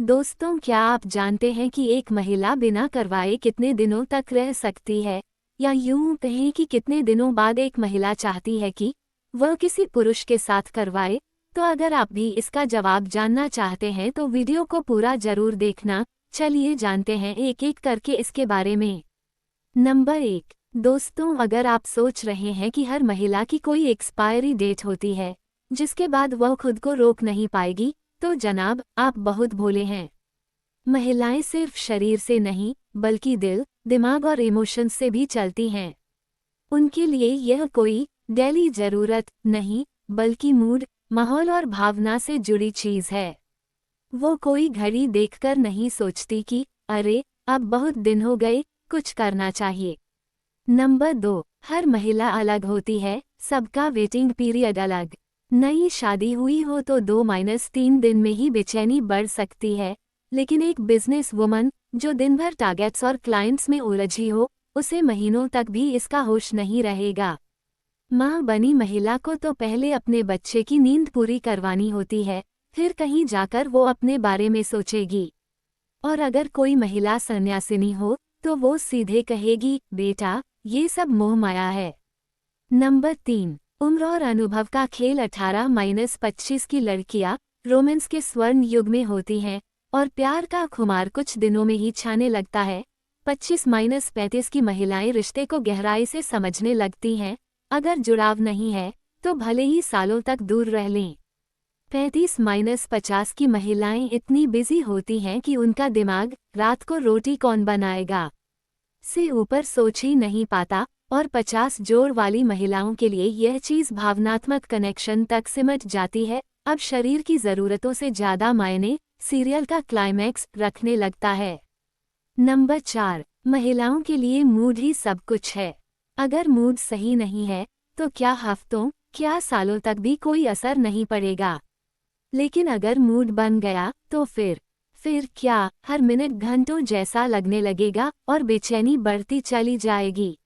दोस्तों, क्या आप जानते हैं कि एक महिला बिना करवाए कितने दिनों तक रह सकती है? या यूं कहें कि कितने दिनों बाद एक महिला चाहती है कि वह किसी पुरुष के साथ करवाए? तो अगर आप भी इसका जवाब जानना चाहते हैं तो वीडियो को पूरा जरूर देखना। चलिए जानते हैं एक एक करके इसके बारे में। नंबर 1। दोस्तों, अगर आप सोच रहे हैं कि हर महिला की कोई एक्सपायरी डेट होती है जिसके बाद वह खुद को रोक नहीं पाएगी, तो जनाब, आप बहुत भोले हैं। महिलाएं सिर्फ शरीर से नहीं बल्कि दिल, दिमाग और इमोशंस से भी चलती हैं। उनके लिए यह कोई डेली जरूरत नहीं बल्कि मूड, माहौल और भावना से जुड़ी चीज है। वो कोई घड़ी देखकर नहीं सोचती कि अरे अब बहुत दिन हो गए, कुछ करना चाहिए। नंबर 2। हर महिला अलग होती है, सबका वेटिंग पीरियड अलग। नई शादी हुई हो तो 2-3 दिन में ही बेचैनी बढ़ सकती है, लेकिन एक बिजनेस वुमन जो दिन भर टारगेट्स और क्लाइंट्स में उलझी हो, उसे महीनों तक भी इसका होश नहीं रहेगा। माँ बनी महिला को तो पहले अपने बच्चे की नींद पूरी करवानी होती है, फिर कहीं जाकर वो अपने बारे में सोचेगी। और अगर कोई महिला सन्यासिनी हो तो वो सीधे कहेगी, बेटा ये सब मोह माया है। नंबर 3। उम्र और अनुभव का खेल। 18-25 की लड़कियां रोमांस के स्वर्ण युग में होती हैं और प्यार का खुमार कुछ दिनों में ही छाने लगता है। 25-35 की महिलाएं रिश्ते को गहराई से समझने लगती हैं। अगर जुड़ाव नहीं है तो भले ही सालों तक दूर रह लें। 35-50 की महिलाएं इतनी बिजी होती हैं कि उनका दिमाग रात को रोटी कौन बनाएगा से ऊपर सोच ही नहीं पाता। और 50 जोड़ वाली महिलाओं के लिए यह चीज भावनात्मक कनेक्शन तक सिमट जाती है। अब शरीर की जरूरतों से ज्यादा मायने सीरियल का क्लाइमैक्स रखने लगता है। नंबर 4। महिलाओं के लिए मूड ही सब कुछ है। अगर मूड सही नहीं है तो क्या हफ्तों, क्या सालों तक भी कोई असर नहीं पड़ेगा। लेकिन अगर मूड बन गया तो फिर क्या हर मिनट घंटों जैसा लगने लगेगा और बेचैनी बढ़ती चली जाएगी।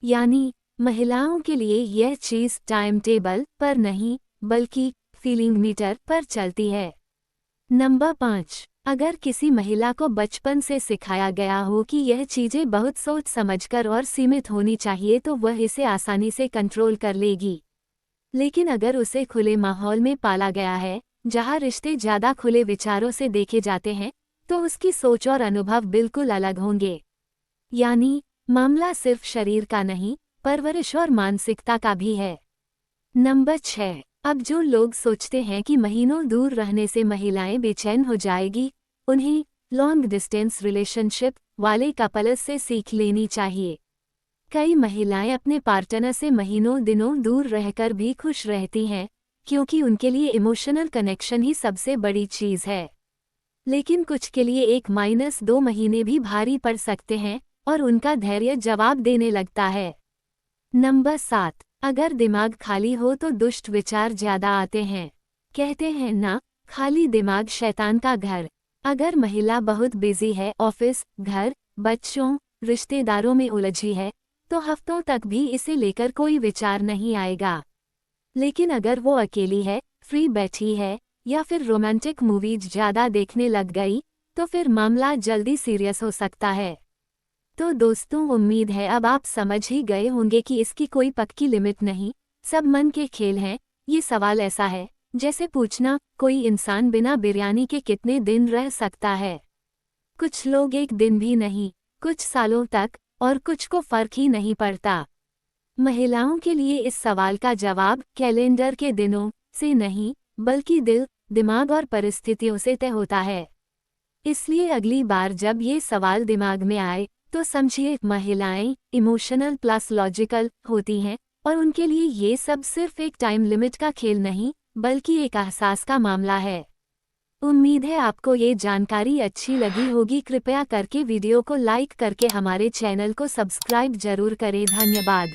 यानी महिलाओं के लिए यह चीज टाइम टेबल पर नहीं बल्कि फीलिंग मीटर पर चलती है। नंबर 5। अगर किसी महिला को बचपन से सिखाया गया हो कि यह चीजें बहुत सोच समझकर और सीमित होनी चाहिए तो वह इसे आसानी से कंट्रोल कर लेगी। लेकिन अगर उसे खुले माहौल में पाला गया है जहां रिश्ते ज्यादा खुले विचारों से देखे जाते हैं, तो उसकी सोच और अनुभव बिल्कुल अलग होंगे। यानी मामला सिर्फ शरीर का नहीं, परवरिश और मानसिकता का भी है। नंबर 6। अब जो लोग सोचते हैं कि महीनों दूर रहने से महिलाएं बेचैन हो जाएगी, उन्हें लॉन्ग डिस्टेंस रिलेशनशिप वाले कपल्स से सीख लेनी चाहिए। कई महिलाएं अपने पार्टनर से महीनों दिनों दूर रहकर भी खुश रहती हैं, क्योंकि उनके लिए इमोशनल कनेक्शन ही सबसे बड़ी चीज है। लेकिन कुछ के लिए 1-2 महीने भी भारी पड़ सकते हैं और उनका धैर्य जवाब देने लगता है। नंबर 7। अगर दिमाग खाली हो तो दुष्ट विचार ज्यादा आते हैं। कहते हैं ना, खाली दिमाग शैतान का घर। अगर महिला बहुत बिजी है, ऑफिस, घर, बच्चों, रिश्तेदारों में उलझी है, तो हफ्तों तक भी इसे लेकर कोई विचार नहीं आएगा। लेकिन अगर वो अकेली है, फ्री बैठी है या फिर रोमांटिक मूवीज ज्यादा देखने लग गई, तो फिर मामला जल्दी सीरियस हो सकता है। तो दोस्तों, उम्मीद है अब आप समझ ही गए होंगे कि इसकी कोई पक्की लिमिट नहीं, सब मन के खेल हैं। ये सवाल ऐसा है जैसे पूछना कोई इंसान बिना बिरयानी के कितने दिन रह सकता है। कुछ लोग एक दिन भी नहीं, कुछ सालों तक, और कुछ को फर्क ही नहीं पड़ता। महिलाओं के लिए इस सवाल का जवाब कैलेंडर के दिनों से नहीं बल्कि दिल, दिमाग और परिस्थितियों से तय होता है। इसलिए अगली बार जब ये सवाल दिमाग में आए तो समझिए, महिलाएं इमोशनल प्लस लॉजिकल होती हैं और उनके लिए ये सब सिर्फ एक टाइम लिमिट का खेल नहीं बल्कि एक एहसास का मामला है। उम्मीद है आपको ये जानकारी अच्छी लगी होगी। कृपया करके वीडियो को लाइक करके हमारे चैनल को सब्सक्राइब जरूर करें। धन्यवाद।